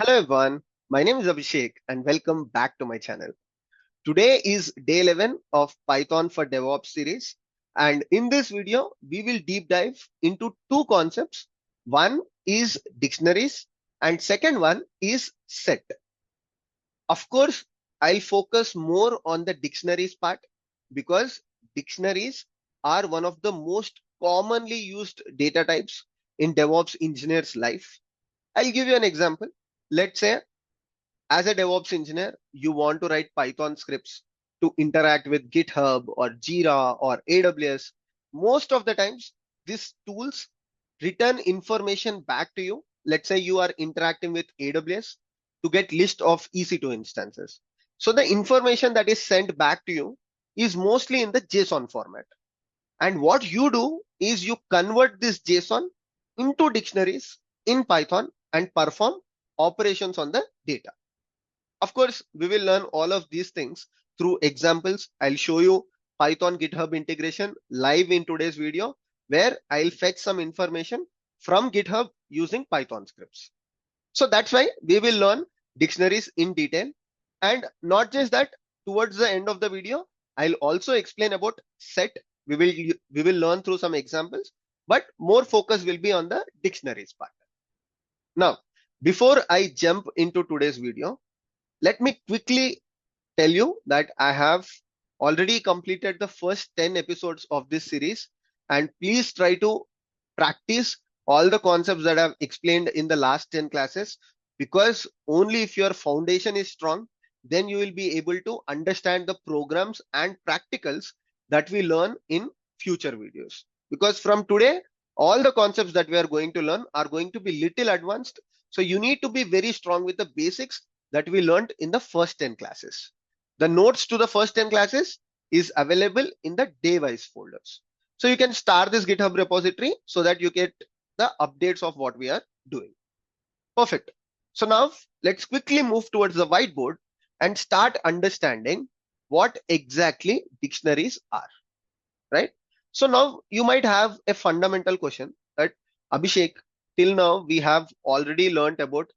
Hello everyone, my name is Abhishek and welcome back to my channel. Today is day 11 of Python for DevOps series, and in this video we will deep dive into two concepts. One is dictionaries and second one is set. Of course, I'll focus more on the dictionaries part because dictionaries are one of the most commonly used data types in DevOps engineers' life. I'll give you an example. Let's say as a DevOps engineer, you want to write Python scripts to interact with GitHub or Jira or AWS. Most of the times, these tools return information back to you. Let's say you are interacting with AWS to get list of EC2 instances. So the information that is sent back to you is mostly in the JSON format. And what you do is you convert this JSON into dictionaries in Python and perform operations on the data. Of course, we will learn all of these things through examples. I'll show you Python GitHub integration live in today's video, where I'll fetch some information from GitHub using Python scripts. So that's why we will learn dictionaries in detail. And not just that, towards the end of the video, I'll also explain about set. We will learn through some examples, but more focus will be on the dictionaries part. Now, before I jump into today's video, let me quickly tell you that I have already completed the first 10 episodes of this series, and please try to practice all the concepts that I've explained in the last 10 classes, because only if your foundation is strong, then you will be able to understand the programs and practicals that we learn in future videos. Because from today, all the concepts that we are going to learn are going to be little advanced. So you need to be very strong with the basics that we learned in the first 10 classes. The notes to the first 10 classes is available in the day-wise folders. So you can start this GitHub repository so that you get the updates of what we are doing. Perfect. So now let's quickly move towards the whiteboard and start understanding what exactly dictionaries are, right? So now you might have a fundamental question that Abhishek, till now we have already learned about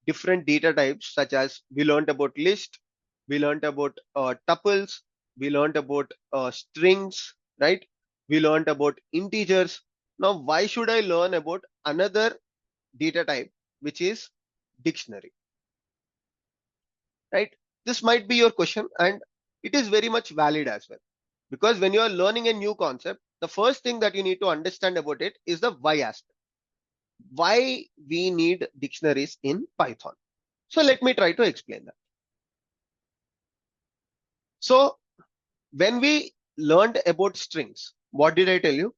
different data types, such as we learned about list, we learned about tuples, we learned about strings, right? We learned about integers. Now, why should I learn about another data type, which is dictionary, right? This might be your question, and it is very much valid as well. Because when you are learning a new concept, the first thing that you need to understand about it is the why aspect. Why we need dictionaries in Python. So let me try to explain that. So when we learned about strings, what did I tell you?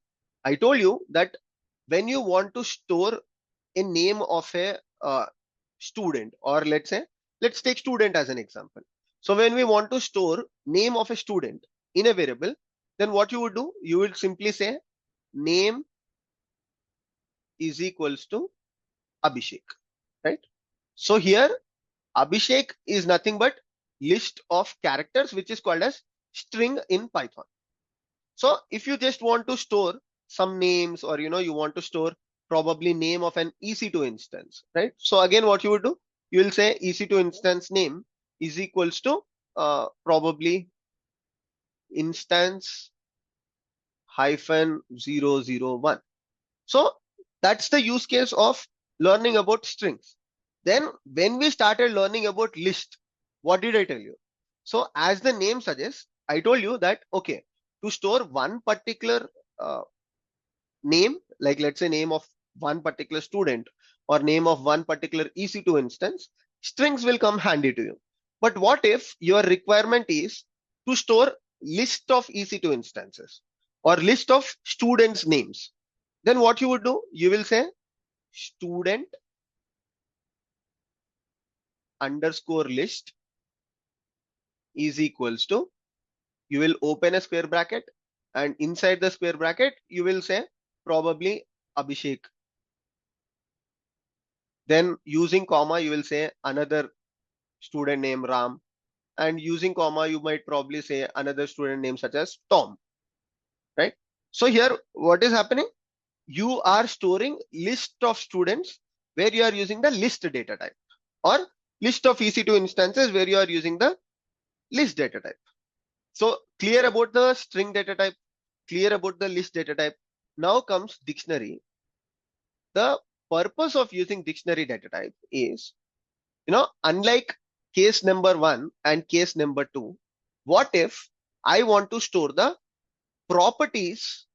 I told you that when you want to store a name of a student, or let's take student as an example. So when we want to store name of a student in a variable, then what you would do, you will simply say name is equals to Abhishek, right? So here Abhishek is nothing but list of characters, which is called as string in Python. So if you just want to store some names, or you want to store probably name of an EC2 instance, right? So again, what you would do, you will say EC2 instance name is equals to probably instance hyphen 001. So that's the use case of learning about strings. Then when we started learning about list, what did I tell you? So as the name suggests, I told you that, okay, to store one particular name, like let's say name of one particular student or name of one particular EC2 instance, strings will come handy to you. But what if your requirement is to store list of EC2 instances or list of students' names? Then what you would do, you will say student underscore list is equals to, you will open a square bracket, and inside the square bracket you will say probably Abhishek. Then using comma you will say another student name Ram, and using comma you might probably say another student name such as Tom, right? So here what is happening, you are storing list of students where you are using the list data type. or list of EC2 instances where you are using the list data type. So clear about the string data type, clear about the list data type. Now comes dictionary. The purpose of using dictionary data type is, unlike case number 1 and case number 2, what if I want to store the properties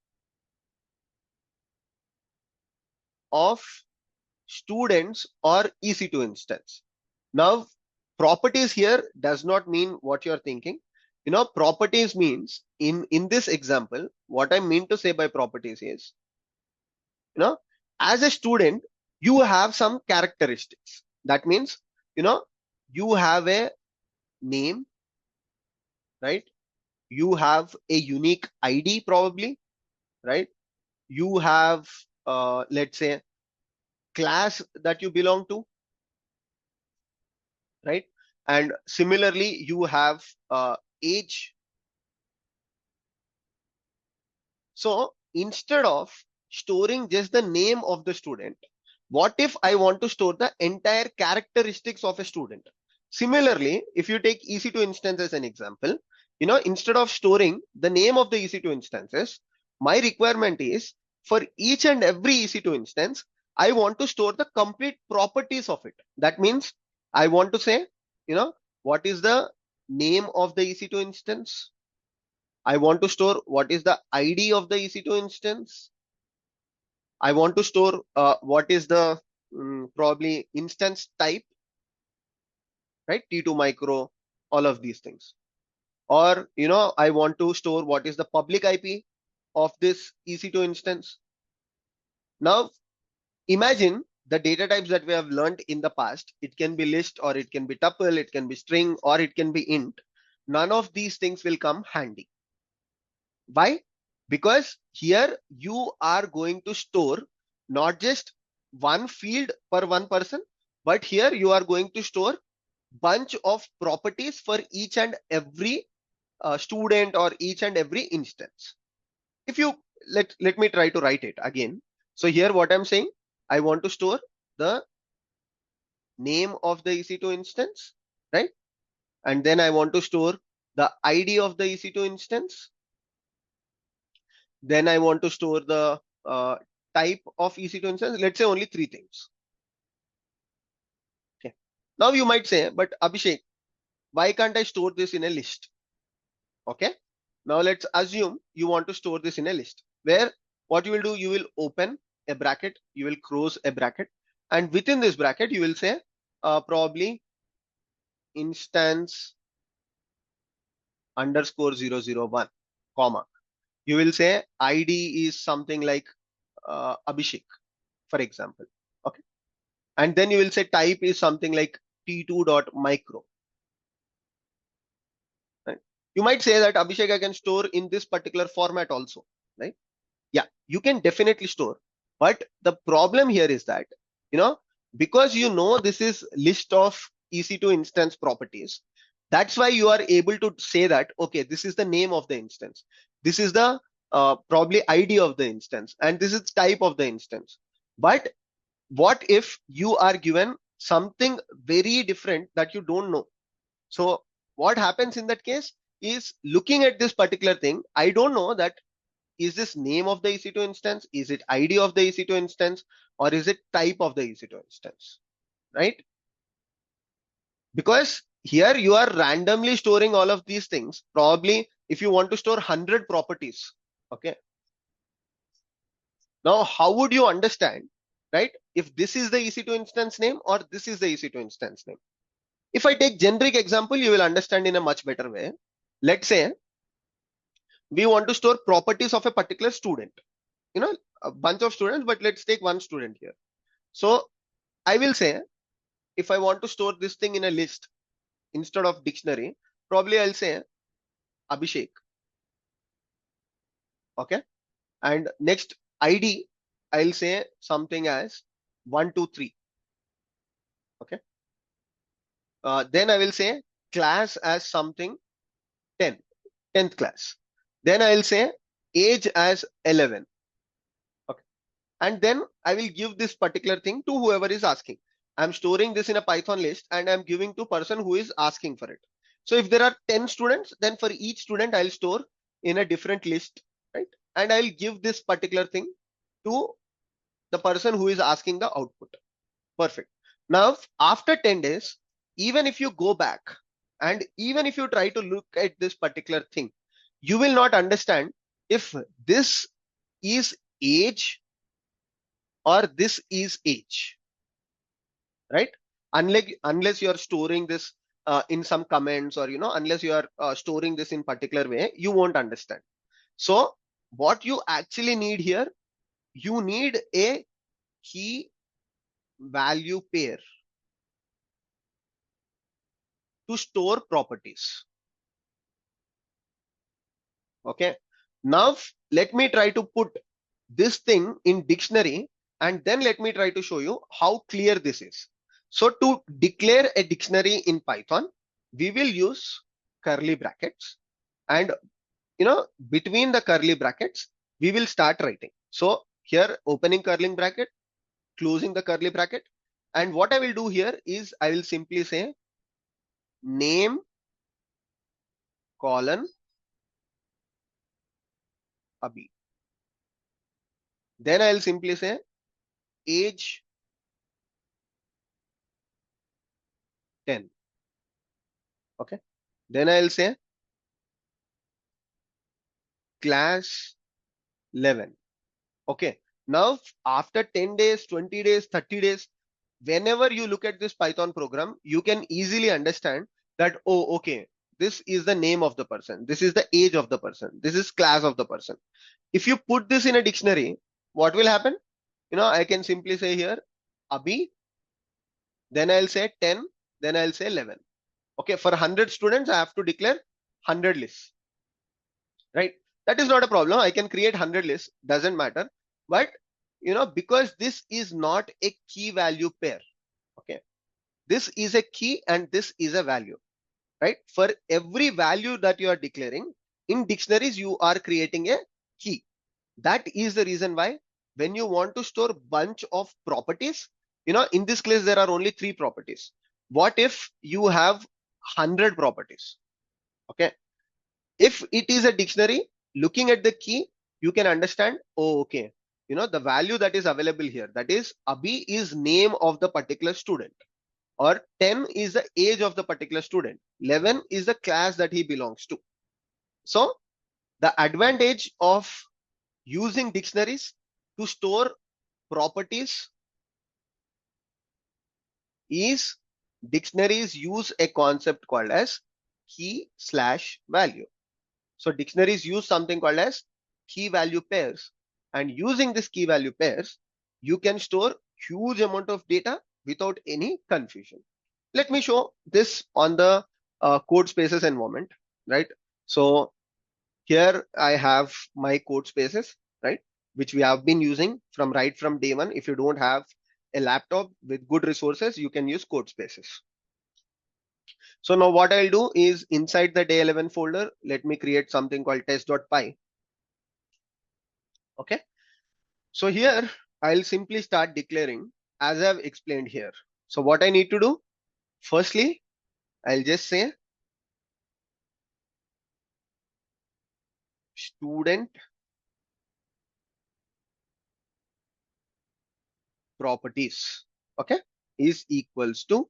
of students or EC2 instance? Now, properties here does not mean what you're thinking. Properties means in this example, what I mean to say by properties is, you know, as a student, you have some characteristics. That means, you know, you have a name, right? You have a unique ID probably, right? You have, let's say, class that you belong to, right? And similarly, you have age. So instead of storing just the name of the student, what if I want to store the entire characteristics of a student? Similarly, if you take EC2 instance as an example, instead of storing the name of the EC2 instances, my requirement is for each and every EC2 instance, I want to store the complete properties of it. That means I want to say, what is the name of the EC2 instance? I want to store what is the ID of the EC2 instance. I want to store what is the probably instance type, right? T2 micro, all of these things. Or, I want to store what is the public IP of this EC2 instance. Now, imagine the data types that we have learned in the past. It can be list, or it can be tuple, it can be string, or it can be int. None of these things will come handy. Why? Because here you are going to store not just one field per one person, but here you are going to store bunch of properties for each and every student or each and every instance. If you let me try to write it again. So here what I'm saying, I want to store the name of the EC2 instance, right? And then I want to store the ID of the EC2 instance. Then I want to store the type of EC2 instance. Let's say only 3 things. Okay. Now you might say, but Abhishek, why can't I store this in a list? Okay. Now let's assume you want to store this in a list, where what you will do, you will open a bracket, you will close a bracket, and within this bracket, you will say probably instance underscore 001, comma. You will say ID is something like Abhishek, for example. Okay. And then you will say type is something like t2.micro. Right? You might say that Abhishek, I can store in this particular format also, right? Yeah, you can definitely store. But the problem here is that, because this is list of EC2 instance properties, that's why you are able to say that, okay, this is the name of the instance. This is the probably ID of the instance, and this is type of the instance. But what if you are given something very different that you don't know? So what happens in that case is, looking at this particular thing, I don't know that is this name of the EC2 instance, is it ID of the EC2 instance, or is it type of the EC2 instance, right? Because here you are randomly storing all of these things. Probably if you want to store 100 properties, okay. Now, how would you understand, right? If this is the EC2 instance name or this is the EC2 instance name. If I take generic example, you will understand in a much better way. Let's say we want to store properties of a particular student, a bunch of students, but let's take one student here. So I will say, if I want to store this thing in a list instead of dictionary, probably I'll say Abhishek. Okay. And next ID, I'll say something as 123. Okay. Then I will say class as something 10th class. Then I'll say age as 11. Okay. And then I will give this particular thing to whoever is asking. I'm storing this in a Python list and I'm giving to person who is asking for it. So if there are 10 students, then for each student, I'll store in a different list, right? And I'll give this particular thing to the person who is asking the output. Perfect. Now, after 10 days, even if you go back and even if you try to look at this particular thing, you will not understand if this is age or this is age, right? Unless you are storing this in some comments, or unless you are storing this in particular way, you won't understand. So what you actually need here, you need a key value pair to store properties. Okay, now let me try to put this thing in dictionary, and then let me try to show you how clear this is. So to declare a dictionary in Python, we will use curly brackets, and between the curly brackets we will start writing. So here, opening curly bracket, closing the curly bracket, and what I will do here is I will simply say name colon Abhi. Then I'll simply say age 10. Okay, then I'll say class 11. Okay, now after 10 days, 20 days, 30 days, whenever you look at this Python program, you can easily understand that, oh, okay, this is the name of the person, this is the age of the person, this is class of the person. If you put this in a dictionary, what will happen? I can simply say here Abhi, then I'll say 10, then I'll say 11. Okay, for 100 students, I have to declare 100 lists, right? That is not a problem. I can create 100 lists, doesn't matter. But because this is not a key value pair, okay, this is a key and this is a value, right? For every value that you are declaring in dictionaries, you are creating a key. That is the reason why when you want to store bunch of properties, in this case there are only 3 properties. What if you have 100 properties? Okay, if it is a dictionary, looking at the key, you can understand, oh, okay, the value that is available here, that is Abhi is name of the particular student, or 10 is the age of the particular student, 11 is the class that he belongs to. So the advantage of using dictionaries to store properties is dictionaries use a concept called as key slash value. So dictionaries use something called as key value pairs, and using this key value pairs, you can store huge amount of data without any confusion. Let me show this on the code spaces environment, right? So here I have my code spaces, right, which we have been using right from day one. If you don't have a laptop with good resources, you can use code spaces. So now what I'll do is inside the day11 folder, let me create something called test.py. Okay, so here I'll simply start declaring as I've explained here. So what I need to do, firstly, I'll just say student properties, okay, is equals to,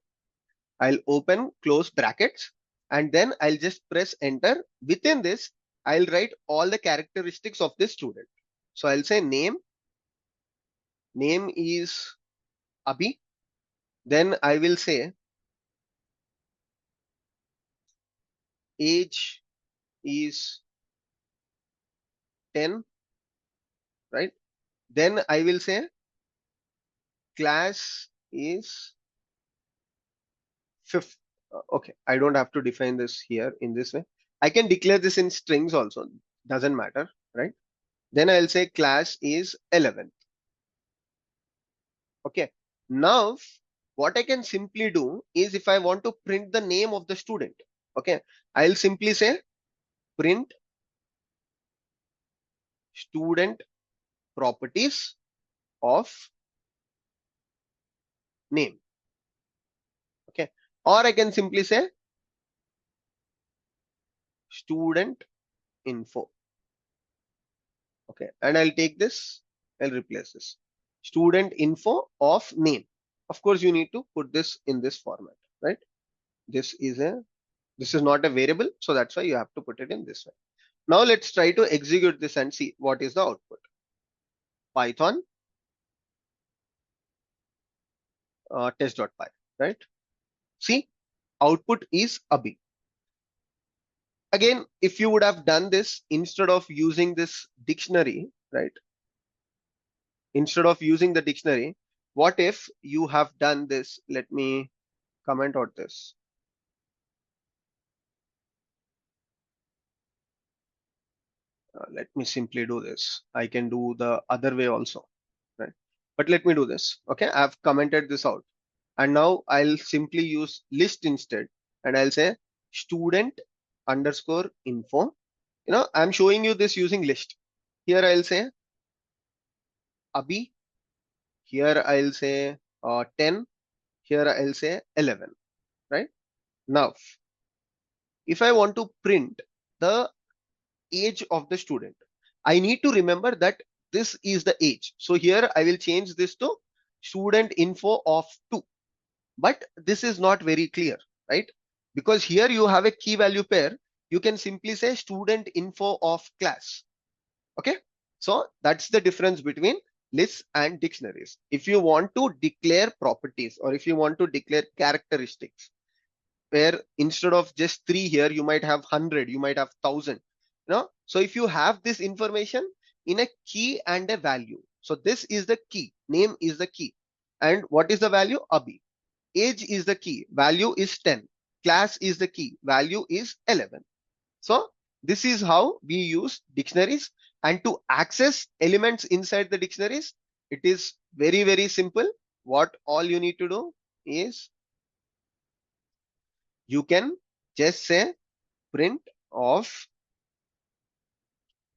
I'll open close brackets, and then I'll just press enter. Within this, I'll write all the characteristics of this student. So I'll say name is Abhi. Then I will say age is 10, right? Then I will say class is 5th. Okay, I don't have to define this here in this way. I can declare this in strings also, doesn't matter, right? Then I'll say class is 11th. Okay, now what I can simply do is, if I want to print the name of the student, okay, I'll simply say print student properties of name. or I can simply say student info. Okay, and I'll take this, I'll replace this student info of name. Of course, you need to put this in this format, right? This is a this is not a variable, so that's why you have to put it in this way. Now let's try to execute this and see what is the output. Python test.py, right? See, output is Abhi. Again, if you would have done this instead of using this dictionary, right? Instead of using the dictionary, what if you have done this? Let me comment out this. Let me simply do this. I can do the other way also, right? But let me do this. Okay, I've commented this out. And now I'll simply use list instead. And I'll say student underscore info. I'm showing you this using list. Here I'll say Abhi. Here I'll say 10. Here I'll say 11, right? Now, if I want to print the age of the student, I need to remember that this is the age. So here I will change this to student info of 2. But this is not very clear, right? Because here you have a key value pair. You can simply say student info of class. Okay. So that's the difference between lists and dictionaries. If you want to declare properties or if you want to declare characteristics, where instead of just 3 here, you might have 100, you might have 1000. So if you have this information in a key and a value, so this is the key, name is the key, and what is the value? Abhi. Age is the key, value is 10. Class is the key, value is 11. So this is how we use dictionaries, and to access elements inside the dictionaries, it is very, very simple. What all you need to do is you can just say print of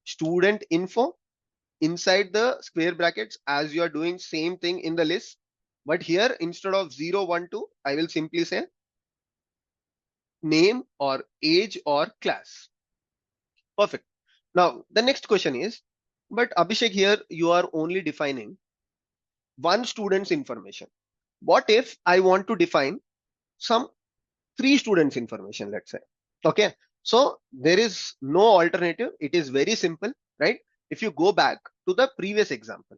student info inside the square brackets as you are doing same thing in the list. But here instead of 0, 1, 2, I will simply say name or age or class. Perfect. Now the next question is, but Abhishek, here you are only defining one student's information. What if I want to define some 3 students information, let's say? Okay, so there is no alternative. It is very simple, right? If you go back to the previous example,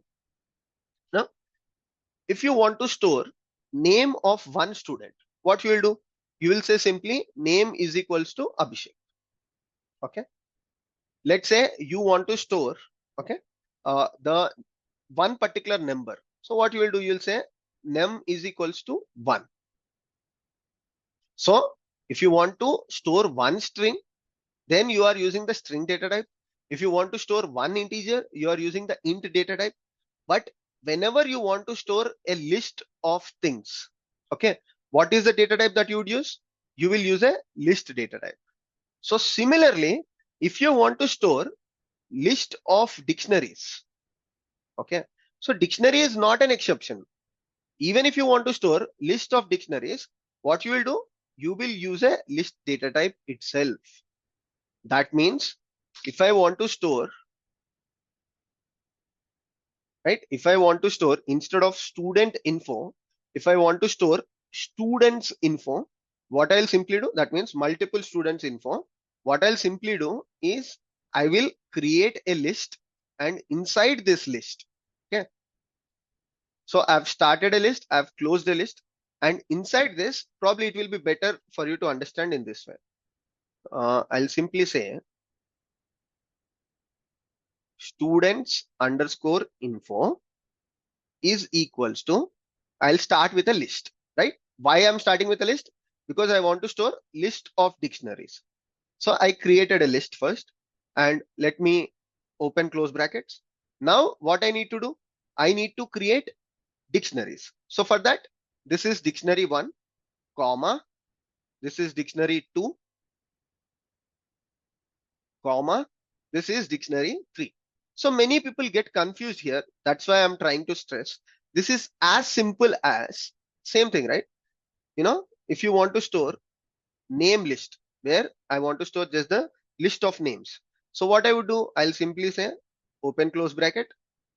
now if you want to store name of one student, what you will do? You will say simply name is equals to Abhishek. Okay, let's say you want to store, okay, the one particular number. So what you will do? You will say num is equals to 1. So if you want to store one string, then you are using the string data type. If you want to store one integer, you are using the int data type. But whenever you want to store a list of things, okay, what is the data type that you would use? You will use a list data type. So similarly, if you want to store list of dictionaries, okay, so dictionary is not an exception. Even if you want to store list of dictionaries, what you will do? You will use a list data type itself. That means if I want to store, right, if I want to store instead of student info, if I want to store students info, what I'll simply do, that means multiple students info, what I'll simply do is I will create a list, and inside this list, okay, so I've started a list, I've closed a list, and inside this, probably it will be better for you to understand in this way. I'll simply say students underscore info is equals to, I'll start with a list, right? Why I'm starting with a list? Because I want to store list of dictionaries. So I created a list first, and let me open close brackets. Now what I need to do? I need to create dictionaries. So for that, this is dictionary 1, comma, this is dictionary 2, comma, this is dictionary 3. So many people get confused here. That's why I'm trying to stress. This is as simple as same thing, right? if you want to store name list, where I want to store just the list of names. So what I would do, I'll simply say open close bracket,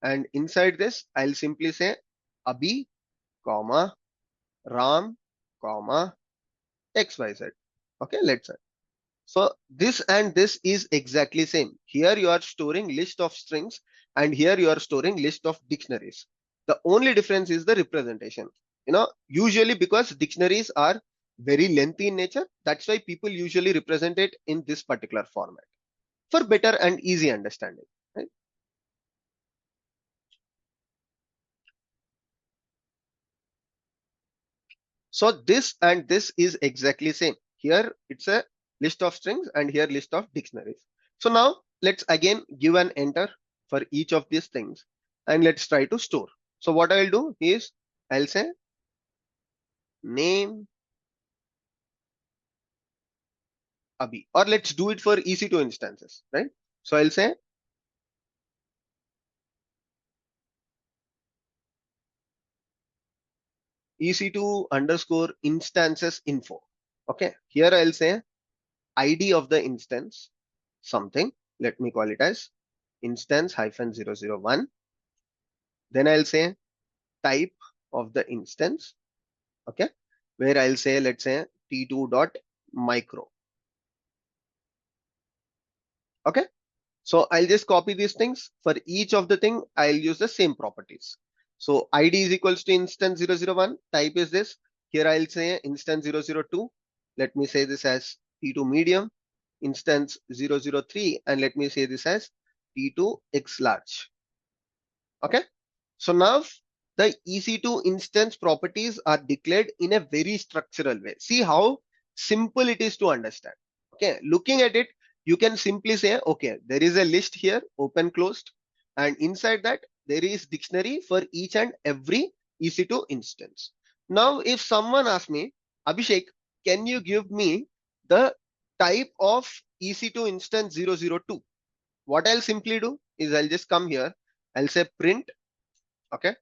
and inside this I'll simply say Abhi, comma, Ram, comma, XYZ. Okay, let's say. So this and this is exactly same. Here you are storing list of strings and here you are storing list of dictionaries. The only difference is the representation. Usually because dictionaries are very lengthy in nature, that's why people usually represent it in this particular format for better and easy understanding. Right? So this and this is exactly same. Here it's a list of strings and here list of dictionaries. So now let's again give an enter for each of these things and let's try to store. So what I'll do is I'll say name Abhi, or let's do it for EC2 instances, right? So I'll say EC2 underscore instances info. Okay, here I'll say ID of the instance something. Let me call it as instance hyphen 001. Then I'll say type of the instance, okay, where I'll say, let's say t2 dot micro. Okay, so I'll just copy these things. For each of the thing, I'll use the same properties. So ID is equals to instance 001, type is this. Here I'll say instance 002. Let me say this as t2 medium, instance 003, and let me say this as t2 x large. Okay, so now the EC2 instance properties are declared in a very structural way. See how simple it is to understand. Okay, looking at it, you can simply say, okay, there is a list here, open closed, and inside that there is dictionary for each and every EC2 instance. Now, if someone asks me, Abhishek, can you give me the type of EC2 instance 002? What I'll simply do is I'll just come here, I'll say print, okay,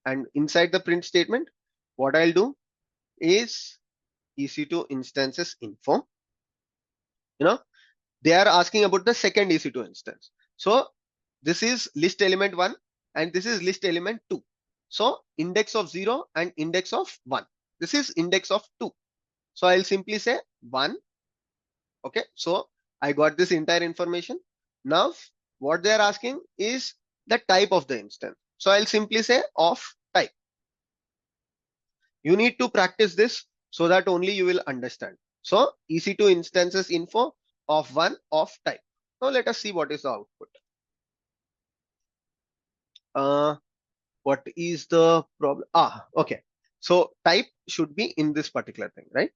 and inside the print statement, what I'll do is EC2 instances info. They are asking about the second EC2 instance. So this is list element 1 and this is list element 2. So index of 0 and index of 1. This is index of 2. So I'll simply say 1. Okay, so I got this entire information. Now what they are asking is the type of the instance. So I'll simply say of type. You need to practice this so that only you will understand. So EC2 instances info of 1 of type. Now let us see what is the output. What is the problem? Okay. So type should be in this particular thing, right?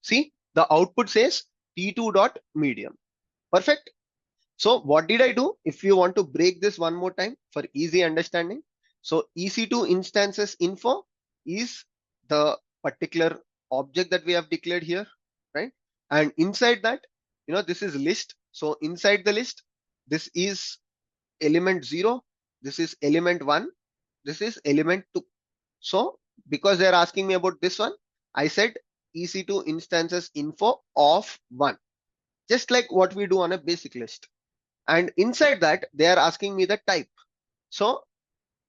See, the output says t2 dot medium. Perfect. So what did I do? If you want to break this one more time for easy understanding. So EC2 instances info is the particular object that we have declared here, right? And inside that, this is list. So inside the list, this is element 0, this is element 1, this is element 2. So because they're asking me about this one, I said EC2 instances info of 1, just like what we do on a basic list. And inside that, they are asking me the type. So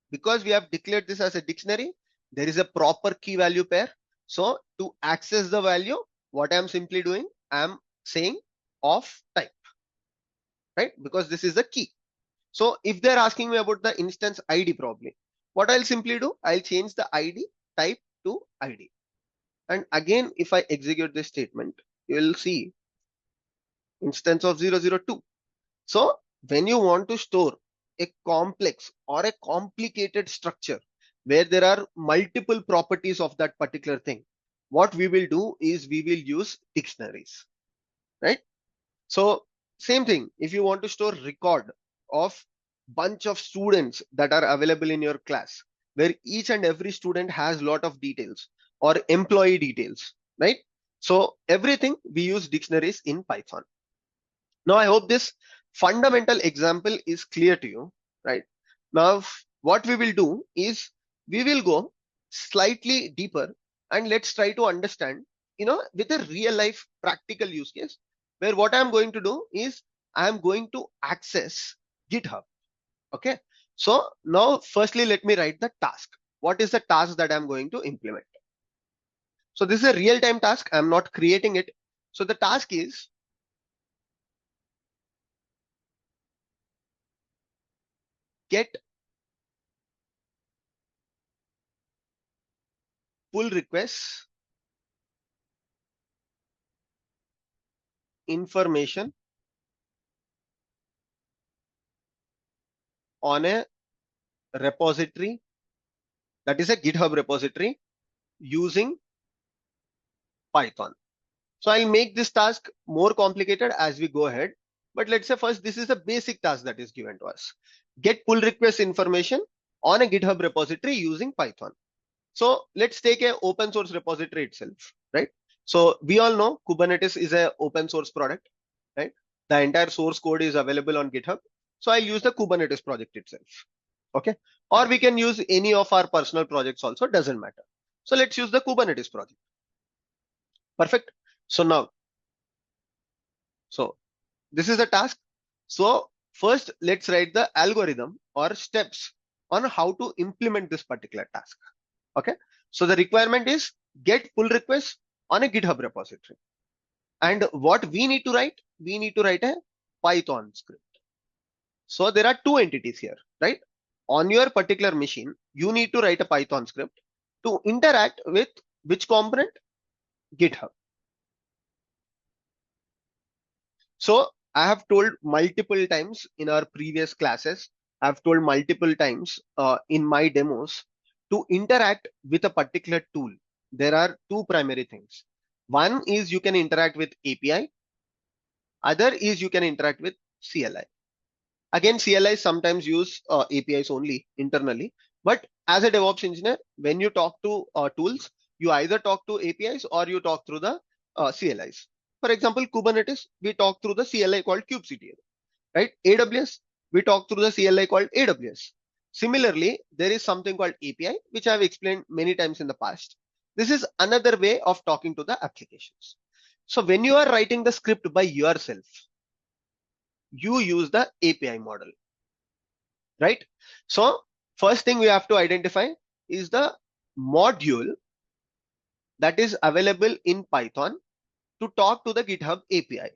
because we have declared this as a dictionary, there is a proper key value pair. So to access the value, what I'm simply doing, I'm saying of type, right? Because this is the key. So if they're asking me about the instance ID probably, what I'll simply do, I'll change the ID type to ID. And again, if I execute this statement, you will see instance of 002. So when you want to store a complex or a complicated structure where there are multiple properties of that particular thing, what we will do is we will use dictionaries, right? So same thing, if you want to store record of bunch of students that are available in your class, where each and every student has lot of details or employee details, right? So everything we use dictionaries in Python. Now I hope this fundamental example is clear to you, right? Now what we will do is we will go slightly deeper and let's try to understand, with a real life practical use case where what I'm going to do is I'm going to access GitHub. Okay. So now firstly, let me write the task. What is the task that I'm going to implement? So this is a real time task. I'm not creating it. So the task is get pull requests information on a repository, that is a GitHub repository, using Python. So I'll make this task more complicated as we go ahead. But let's say first, this is a basic task that is given to us. Get pull request information on a GitHub repository using Python. So let's take a open source repository itself, right? So we all know Kubernetes is a open source product, right? The entire source code is available on GitHub. So I'll use the Kubernetes project itself. Okay. Or we can use any of our personal projects also, doesn't matter. So let's use the Kubernetes project. Perfect. So now, this is the task. So first, let's write the algorithm or steps on how to implement this particular task. Okay. So the requirement is get pull request on a GitHub repository. And what we need to write? We need to write a Python script. So there are two entities here, right? On your particular machine, you need to write a Python script to interact with which component? GitHub. So I have told multiple times in our previous classes, I've told multiple times in my demos, to interact with a particular tool, there are two primary things. One is you can interact with API. Other is you can interact with CLI. Again, CLI sometimes use APIs only internally. But as a DevOps engineer, when you talk to tools, you either talk to APIs or you talk through the CLIs. For example, Kubernetes, we talk through the CLI called kubectl, right? AWS, we talk through the CLI called AWS. Similarly, there is something called API, which I've explained many times in the past. This is another way of talking to the applications. So when you are writing the script by yourself, you use the API model, right? So first thing we have to identify is the module that is available in Python to talk to the GitHub API.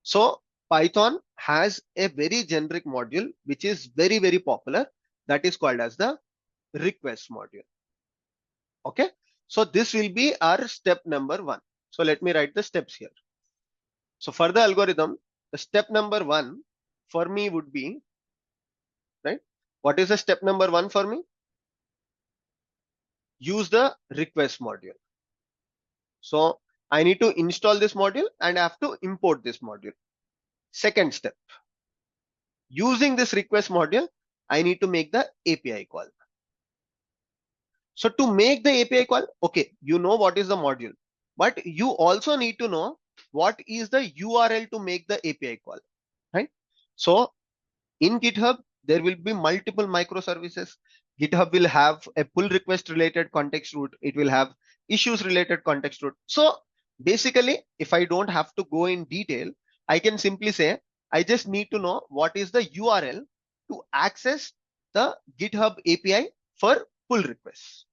So Python has a very generic module, which is very, very popular. That is called as the request module. Okay. So this will be our step number one. So let me write the steps here. So for the algorithm, the step number one for me would be, right? What is the step number one for me? Use the request module. So I need to install this module and I have to import this module. Second step, using this request module, I need to make the API call. So to make the API call, okay, you know what is the module, but you also need to know what is the URL to make the API call, right? So in GitHub, there will be multiple microservices. GitHub will have a pull request related context route. It will have issues related context route. So basically, if I don't have to go in detail, I can simply say, I just need to know what is the URL to access the GitHub API for pull requests.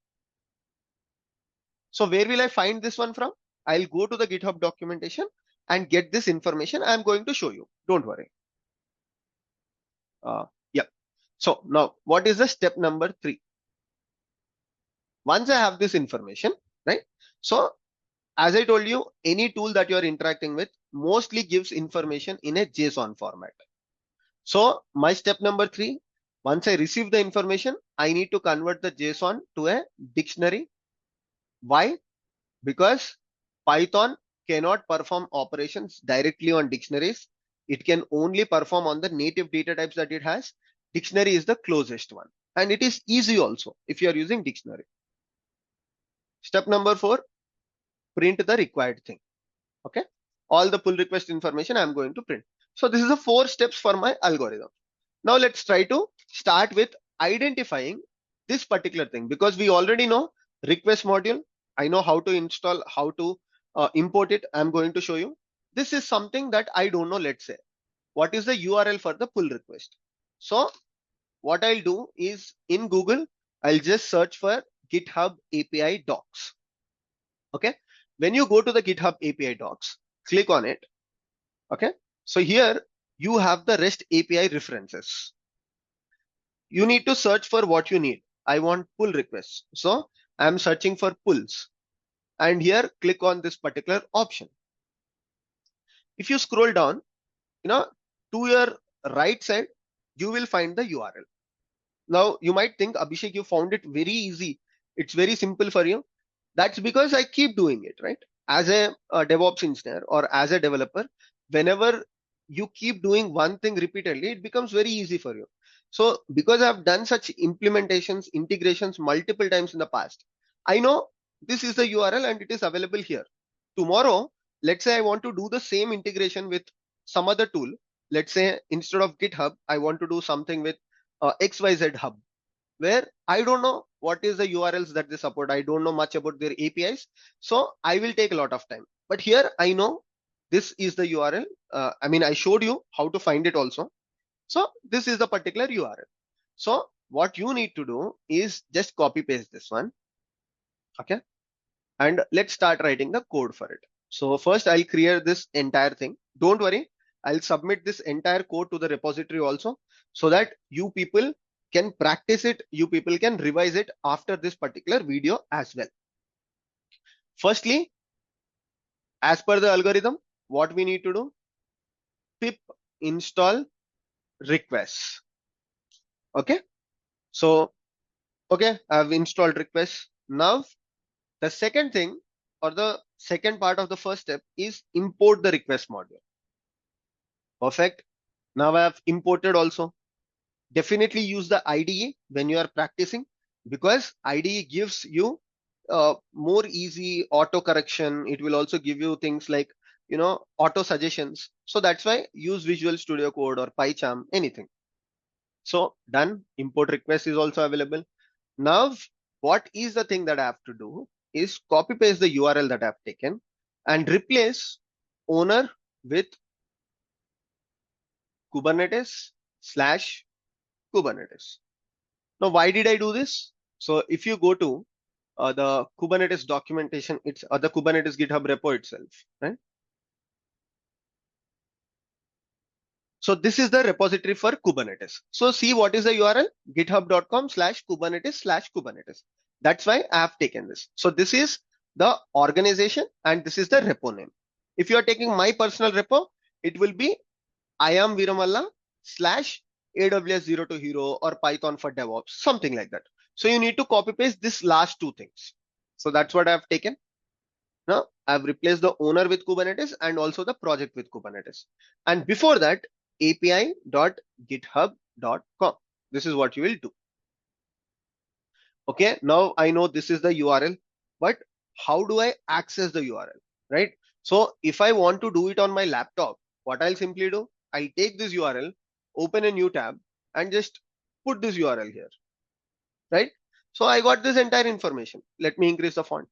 So where will I find this one from? I'll go to the GitHub documentation and get this information. I'm going to show you. Don't worry. Yeah. So now what is the step number 3? Once I have this information, right? So as I told you, any tool that you are interacting with mostly gives information in a JSON format. So my step number 3, once I receive the information, I need to convert the JSON to a dictionary. Why? Because Python cannot perform operations directly on dictionaries. It can only perform on the native data types that it has. Dictionary is the closest one. And it is easy also if you are using dictionary. Step number 4, print the required thing. Okay. All the pull request information I'm going to print. So this is the 4 steps for my algorithm. Now let's try to start with identifying this particular thing, because we already know Request module, I know how to install, how to import it. I'm going to show you. This is something that I don't know. Let's say, what is the URL for the pull request? So what I'll do is in Google, I'll just search for GitHub API docs. Okay. When you go to the GitHub API docs, click on it. Okay. So here you have the REST API references. You need to search for what you need. I want pull requests. So I'm searching for pulls. And here click on this particular option. If you scroll down, to your right side, you will find the URL. Now you might think, Abhishek, you found it very easy. It's very simple for you. That's because I keep doing it, right? As a DevOps engineer or as a developer, whenever you keep doing one thing repeatedly, it becomes very easy for you. So because I've done such implementations, integrations multiple times in the past, I know this is the URL and it is available here. Tomorrow, let's say I want to do the same integration with some other tool. Let's say instead of GitHub, I want to do something with XYZ Hub, where I don't know what is the URLs that they support. I don't know much about their APIs. So I will take a lot of time. But here I know this is the URL. I showed you how to find it also. So this is the particular URL. So what you need to do is just copy paste this one. Okay. And let's start writing the code for it. So first I'll create this entire thing. Don't worry. I'll submit this entire code to the repository also, so that you people can practice it. You people can revise it after this particular video as well. Firstly, as per the algorithm, what we need to do, pip install requests. Okay. So, okay, I've installed requests. Now, the second thing, or the second part of the first step, is import the request module. Perfect. Now I have imported also. Definitely use the IDE when you are practicing, because IDE gives you more easy auto correction. It will also give you things like, auto suggestions. So that's why use Visual Studio Code or PyCharm, anything. So done. Import request is also available. Now, what is the thing that I have to do is copy paste the URL that I've taken and replace owner with Kubernetes / Kubernetes. Now, why did I do this? So if you go to the Kubernetes documentation, it's the Kubernetes GitHub repo itself, right? So this is the repository for Kubernetes. So see what is the URL, github.com/Kubernetes/Kubernetes. That's why I have taken this. So this is the organization and this is the repo name. If you are taking my personal repo, it will be Veeramalla / AWS Zero to Hero or Python for DevOps, something like that. So you need to copy paste this last two things. So that's what I've taken. Now I've replaced the owner with Kubernetes and also the project with Kubernetes. And before that, api.github.com. This is what you will do. Okay, now I know this is the URL, but how do I access the URL, right? So if I want to do it on my laptop, what I'll simply do, I'll take this URL, open a new tab, and just put this URL here, right? So I got this entire information. Let me increase the font.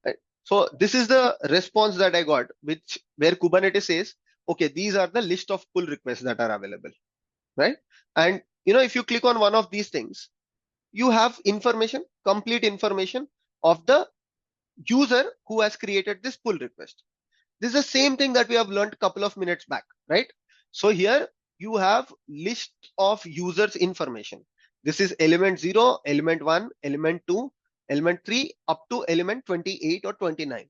Right? So this is the response that I got, where Kubernetes says, okay, these are the list of pull requests that are available, right? And if you click on one of these things, you have information, complete information of the user who has created this pull request. This is the same thing that we have learned a couple of minutes back, right? So here you have list of users information. This is element 0, element 1, element 2, element 3, up to element 28 or 29.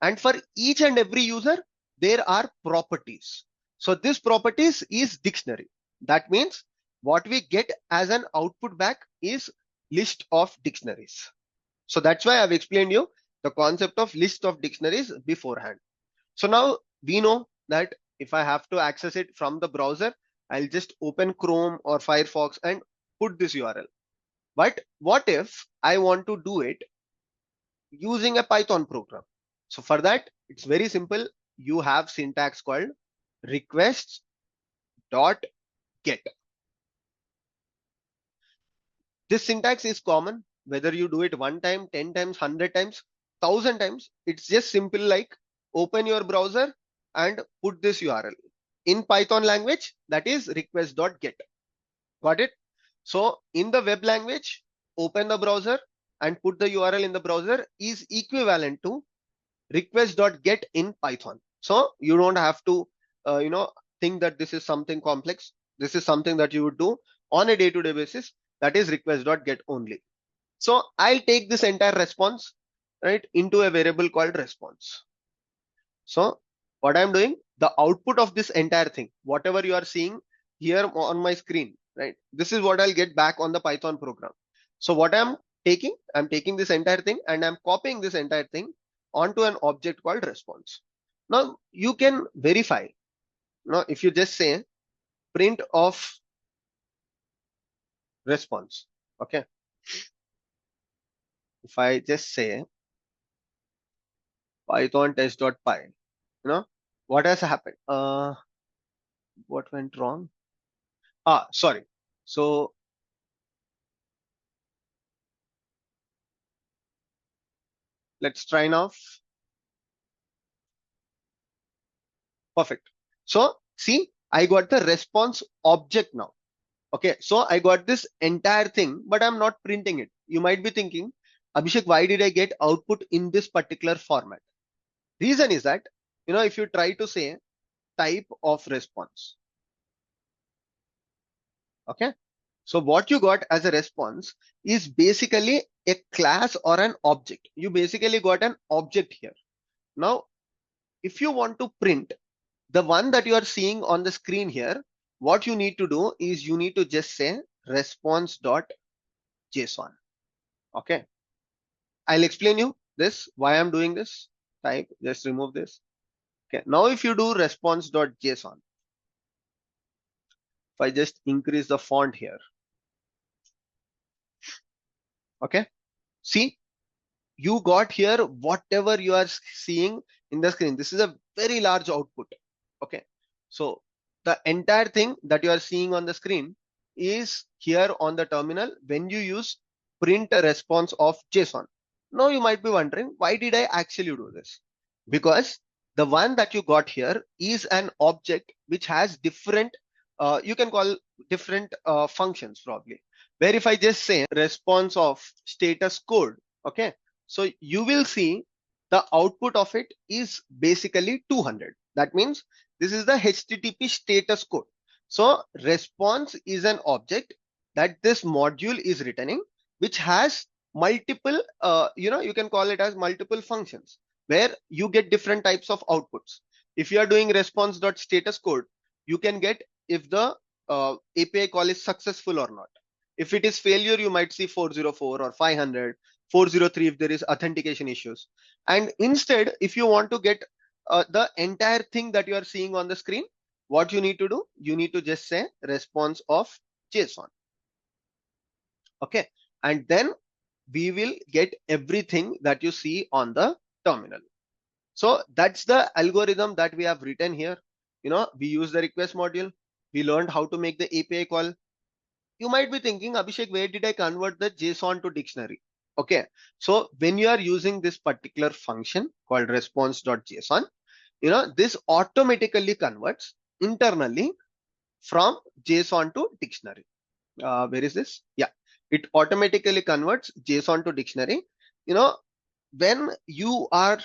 And for each and every user, there are properties. So this properties is dictionary. That means what we get as an output back is list of dictionaries. So that's why I've explained you the concept of list of dictionaries beforehand. So now we know that if I have to access it from the browser, I'll just open Chrome or Firefox and put this URL. But what if I want to do it using a Python program? So for that, it's very simple. You have syntax called requests.get. This syntax is common whether you do it one time, 10 times, 100 times, 1,000 times, it's just simple like open your browser and put this URL. In Python language, that is request.get. Got it? So in the web language, open the browser and put the URL in the browser is equivalent to request.get in Python. So you don't have to, think that this is something complex. This is something that you would do on a day-to-day basis. That is request.get only. So I'll take this entire response, right, into a variable called response. So what I'm doing, the output of this entire thing, whatever you are seeing here on my screen, right, this is what I'll get back on the Python program. So what I'm taking this entire thing and I'm copying this entire thing onto an object called response. Now you can verify. Now if you just say print of response, okay. If I just say python test.py, what has happened? What went wrong? Sorry. So let's try now. Perfect. So see, I got the response object now. Okay, so I got this entire thing, but I'm not printing it. You might be thinking, Abhishek, why did I get output in this particular format? Reason is that, if you try to say type of response, okay, so what you got as a response is basically a class or an object. You basically got an object here. Now, if you want to print the one that you are seeing on the screen here, what you need to do is you need to just say response.json. Okay, I'll explain you this, why I'm doing this. Type, just remove this. Okay, now if you do response.json, if I just increase the font here, okay, see, you got here whatever you are seeing in the screen. This is a very large output. Okay, so the entire thing that you are seeing on the screen is here on the terminal when you use print a response of JSON. Now you might be wondering, why did I actually do this? Because the one that you got here is an object which has different, you can call different functions probably. Where if I just say response of status code, okay, so you will see the output of it is basically 200. That means this is the HTTP status code. So response is an object that this module is returning, which has multiple, you can call it as multiple functions where you get different types of outputs. If you are doing response.status code, you can get if the API call is successful or not. If it is failure, you might see 404 or 500, 403 if there is authentication issues. And instead, if you want to get the entire thing that you are seeing on the screen, what you need to do, you need to just say response of JSON. Okay, and then we will get everything that you see on the terminal. So that's the algorithm that we have written here. We use the request module. We learned how to make the API call. You might be thinking, Abhishek, where did I convert the JSON to dictionary? Okay, so when you are using this particular function called response.json, this automatically converts internally from JSON to dictionary. Where is this? Yeah, it automatically converts JSON to dictionary. When you are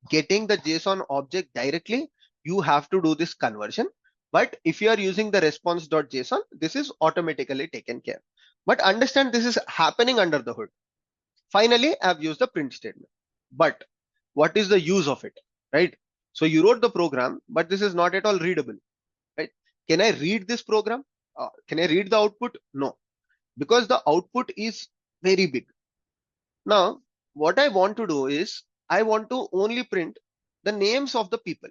getting the JSON object directly, you have to do this conversion. But if you are using the response.json, this is automatically taken care. But understand this is happening under the hood. Finally, I've used the print statement. But what is the use of it, right? So you wrote the program, but this is not at all readable, right? Can I read this program? Can I read the output? No, because the output is very big. Now, what I want to do is I want to only print the names of the people.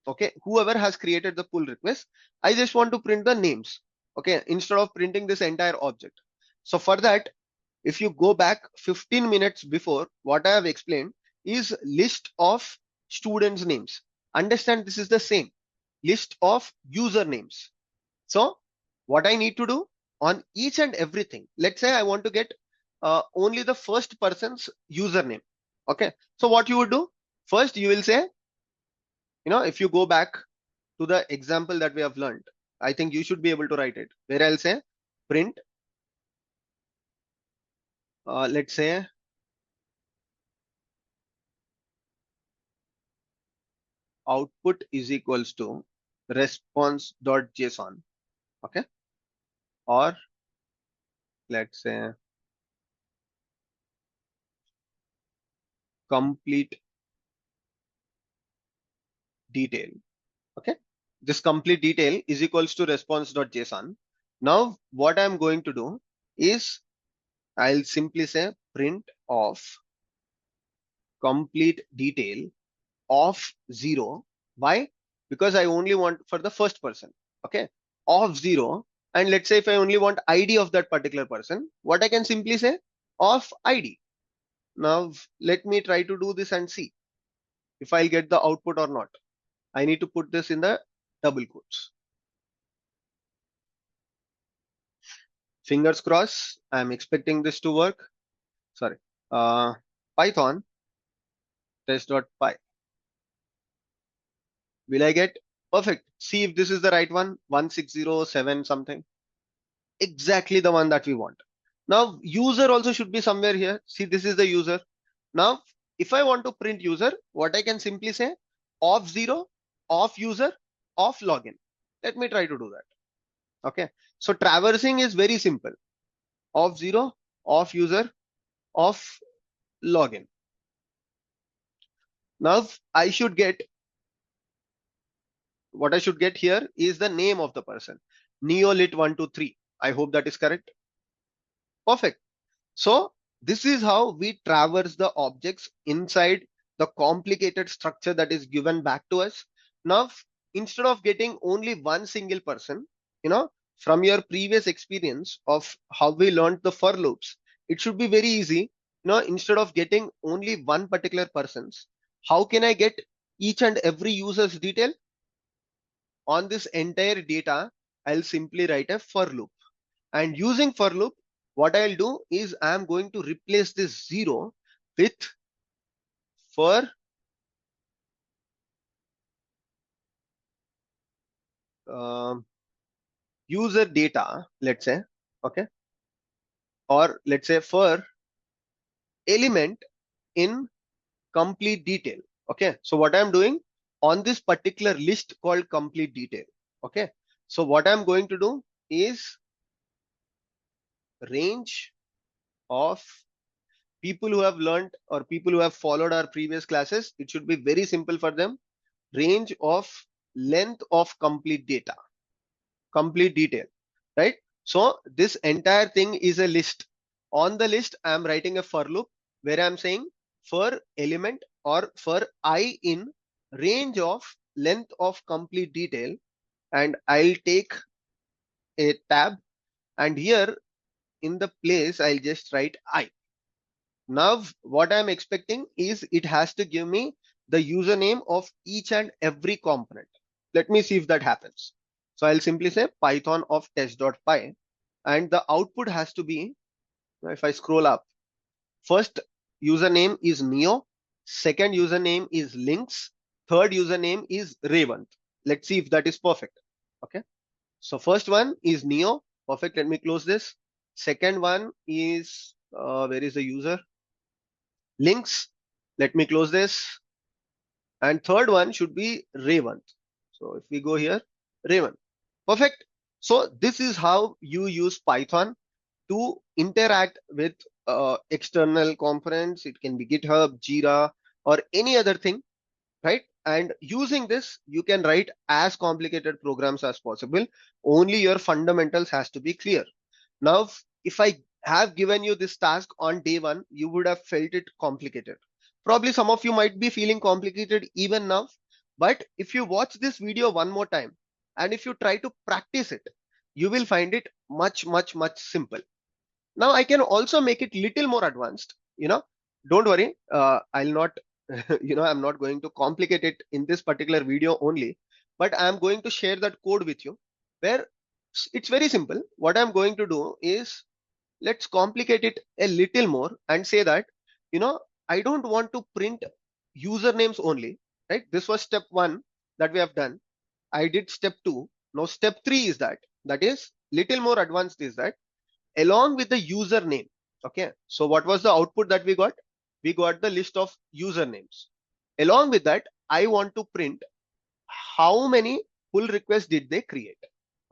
Okay, whoever has created the pull request, I just want to print the names. Okay, instead of printing this entire object. So for that, if you go back 15 minutes before, what I have explained is list of students' names. Understand this is the same list of user names. So what I need to do on each and everything, let's say I want to get only the first person's username. Okay, so what you would do, first you will say, if you go back to the example that we have learned, I think you should be able to write it, where I'll say print, let's say output is equals to response.json. Okay, or let's say complete detail. Okay, this complete detail is equals to response.json. Now what I'm going to do is I'll simply say print of complete detail of 0. Why? Because I only want for the first person. Okay, of 0. And let's say if I only want ID of that particular person, what I can simply say of ID. Now let me try to do this and see if I'll get the output or not. I need to put this in the double quotes. Fingers crossed. I'm expecting this to work. Sorry. Python test.py. Will I get perfect? See if this is the right one. 1607 something. Exactly the one that we want. Now user also should be somewhere here. See, this is the user. Now if I want to print user, what I can simply say of 0, of user, of login. Let me try to do that. Okay, so traversing is very simple. Of 0, of user, of login. Now I should get, what I should get here is the name of the person, neolit123. I hope that is correct. Perfect. So this is how we traverse the objects inside the complicated structure that is given back to us. Now, instead of getting only one single person, from your previous experience of how we learned the for loops, it should be very easy. Instead of getting only one particular person's, how can I get each and every user's detail? On this entire data, I'll simply write a for loop. And using for loop, what I'll do is I'm going to replace this 0 with for user data, let's say, okay, or let's say for element in complete detail. Okay, so what I'm doing on this particular list called complete detail. Okay, so what I'm going to do is range of people who have learned or people who have followed our previous classes. It should be very simple for them. Range of length of complete data, complete detail, right? So this entire thing is a list. On the list, I'm writing a for loop where I'm saying for element or for I in range of length of complete detail, and I'll take a tab, and here in the place I'll just write I. Now what I'm expecting is it has to give me the username of each and every component. Let me see if that happens. So I'll simply say Python of test.py, and the output has to be, if I scroll up, first username is Neo, second username is Links, third username is Revant. Let's see if that is perfect. Okay, so first one is Neo. Perfect. Let me close this. Second one is where is the user? Links. Let me close this. And third one should be Revant. So if we go here, Revant. Perfect. So this is how you use Python to interact with external components. It can be GitHub, Jira, or any other thing, right? And using this, you can write as complicated programs as possible. Only your fundamentals has to be clear. Now, if I have given you this task on day one, you would have felt it complicated. Probably some of you might be feeling complicated even now, but if you watch this video one more time, and if you try to practice it, you will find it much, much, much simple. Now I can also make it little more advanced. Don't worry. I'll not, I'm not going to complicate it in this particular video only, but I'm going to share that code with you where it's very simple. What I'm going to do is let's complicate it a little more and say that, I don't want to print usernames only, right? This was step one that we have done. I did step two. Now step three is that is little more advanced, is that along with the username. Okay. So what was the output that we got? We got the list of usernames. Along with that, I want to print how many pull requests did they create.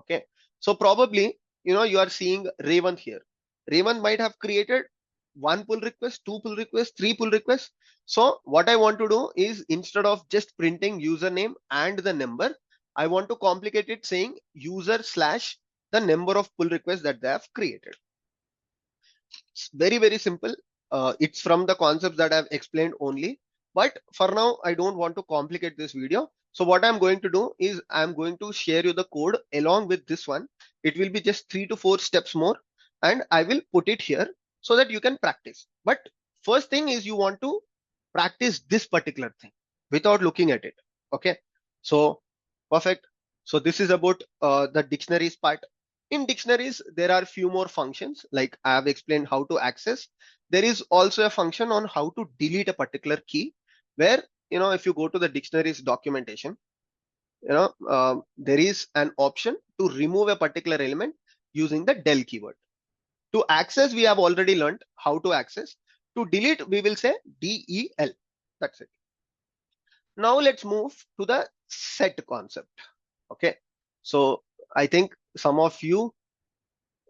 Okay. So probably, you are seeing Revant here. Revant might have created one pull request, two pull requests, three pull requests. So what I want to do is, instead of just printing username and the number, I want to complicate it saying user slash the number of pull requests that they have created. It's very, very simple. It's from the concepts that I've explained only. But for now, I don't want to complicate this video. So what I'm going to do is I'm going to share you the code along with this one. It will be just 3 to 4 steps more, and I will put it here so that you can practice. But first thing is, you want to practice this particular thing without looking at it. Okay. So perfect. So this is about the dictionaries part. In dictionaries, there are few more functions, like I have explained how to access. There is also a function on how to delete a particular key, where, if you go to the dictionaries documentation, there is an option to remove a particular element using the del keyword. To access, we have already learned how to access. To delete, we will say del. That's it. Now let's move to the set concept. Okay. So I think some of you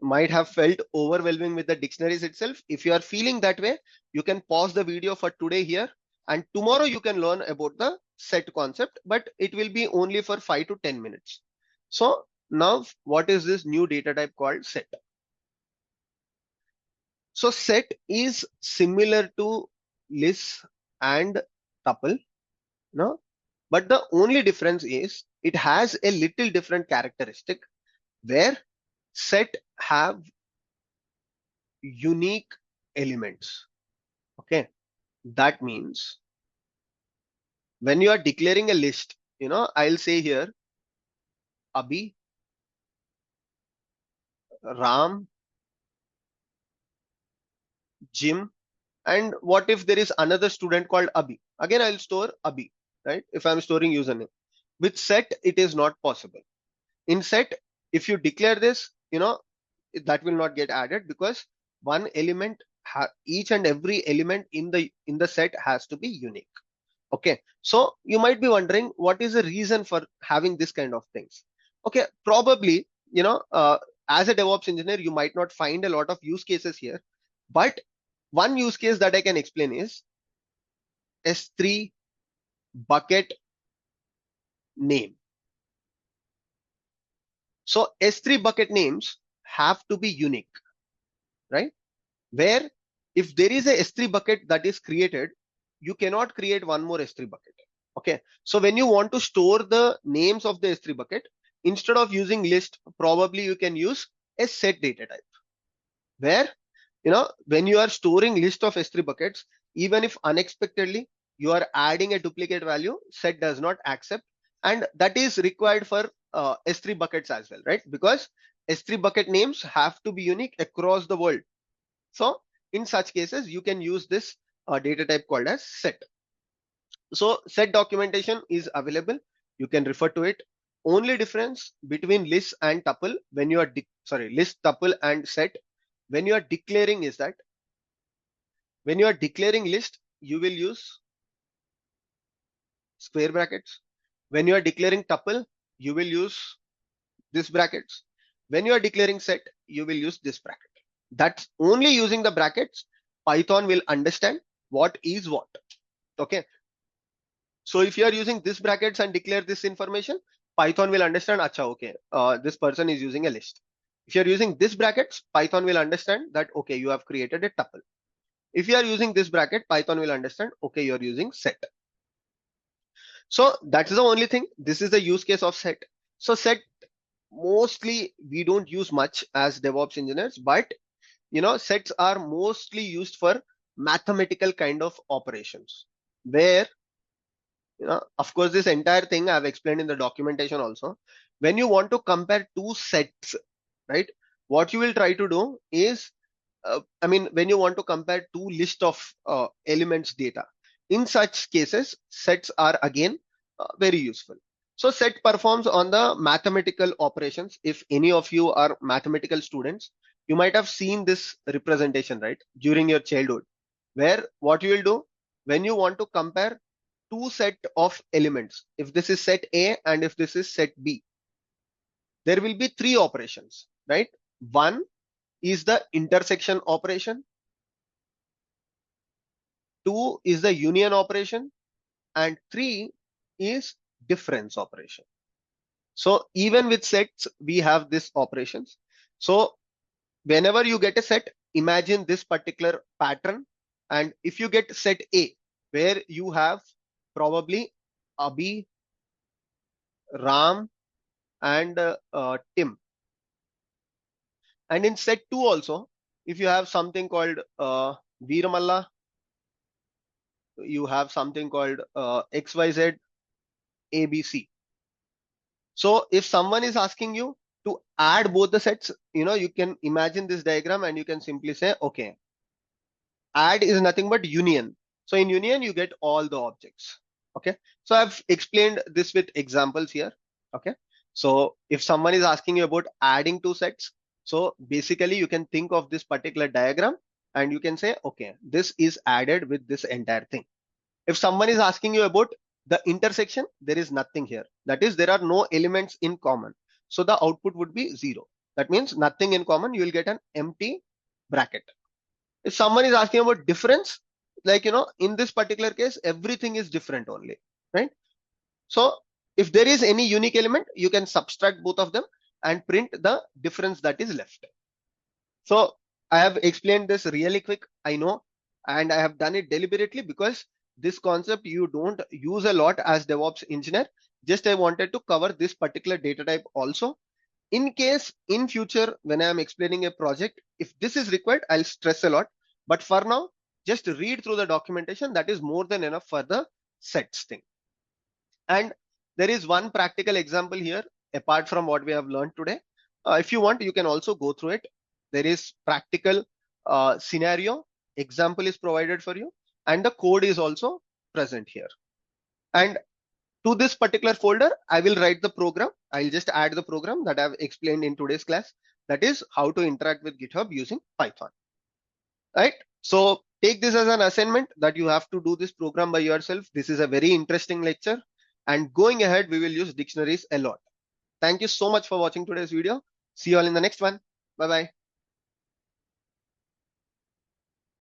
might have felt overwhelming with the dictionaries itself. If you are feeling that way, you can pause the video for today here, and tomorrow you can learn about the set concept, but it will be only for 5 to 10 minutes. So now, what is this new data type called set? So set is similar to list and tuple, no? But the only difference is it has a little different characteristic, where set have unique elements. Okay. That means when you are declaring a list, I'll say here Abhi, Ram, Jim, and what if there is another student called Abhi? Again, I'll store Abhi, right? If I'm storing username. With set, it is not possible. In set, if you declare this, that will not get added, because one element, each and every element in the set has to be unique. Okay, so you might be wondering, what is the reason for having this kind of things? Okay, probably, as a DevOps engineer, you might not find a lot of use cases here, but one use case that I can explain is S3 bucket name. So S3 bucket names have to be unique, right? Where if there is a S3 bucket that is created, you cannot create one more S3 bucket. Okay. So when you want to store the names of the S3 bucket, instead of using list, probably you can use a set data type, where, when you are storing list of S3 buckets, even if unexpectedly you are adding a duplicate value, set does not accept. And that is required for S3 buckets as well, right? Because S3 bucket names have to be unique across the world. So in such cases, you can use this data type called as set. So set documentation is available. You can refer to it. Only difference between list and tuple, when you are list, tuple, and set, when you are declaring, is that when you are declaring list, you will use square brackets. When you are declaring tuple, you will use this brackets. When you are declaring set, you will use this bracket. That's only using the brackets, Python will understand what is what. Okay. So if you are using this brackets and declare this information, Python will understand, acha, okay, this person is using a list. If you're using this brackets, Python will understand that, okay, you have created a tuple. If you are using this bracket, Python will understand, okay, you're using set. So that's the only thing. This is the use case of set. So set, mostly we don't use much as DevOps engineers, but sets are mostly used for mathematical kind of operations, where, of course, this entire thing I've explained in the documentation also. When you want to compare two sets, right, what you will try to do is I mean, when you want to compare two list of elements data, in such cases, sets are again very useful. So set performs on the mathematical operations. If any of you are mathematical students, you might have seen this representation, right, during your childhood, where what you will do when you want to compare two set of elements, if this is set A and if this is set B, there will be three operations, right? One is the intersection operation, two is the union operation, and three is difference operation. So even with sets, we have these operations. So whenever you get a set, imagine this particular pattern. And if you get set A, where you have probably Abhi, Ram, and Tim. And in set 2 also, if you have something called Veeramalla, you have something called XYZ, ABC. So if someone is asking you to add both the sets, you can imagine this diagram and you can simply say, okay, add is nothing but union. So in union, you get all the objects. Okay. So I've explained this with examples here. Okay. So if someone is asking you about adding two sets, so basically you can think of this particular diagram and you can say, okay, this is added with this entire thing. If someone is asking you about the intersection, there is nothing here. That is, there are no elements in common. So the output would be 0. That means nothing in common. You will get an empty bracket. If someone is asking about difference, like, in this particular case, everything is different only, right? So if there is any unique element, you can subtract both of them and print the difference that is left. So I have explained this really quick, I know, and I have done it deliberately because this concept you don't use a lot as DevOps engineer. Just I wanted to cover this particular data type also. In case in future, when I am explaining a project, if this is required, I'll stress a lot. But for now, just read through the documentation. That is more than enough for the sets thing. And there is one practical example here, apart from what we have learned today. If you want, you can also go through it. There is practical scenario, example is provided for you, and the code is also present here. And to this particular folder, I will write the program. I'll just add the program that I've explained in today's class. That is how to interact with GitHub using Python. Right? So take this as an assignment that you have to do this program by yourself. This is a very interesting lecture. And going ahead, we will use dictionaries a lot. Thank you so much for watching today's video. See you all in the next one. Bye-bye.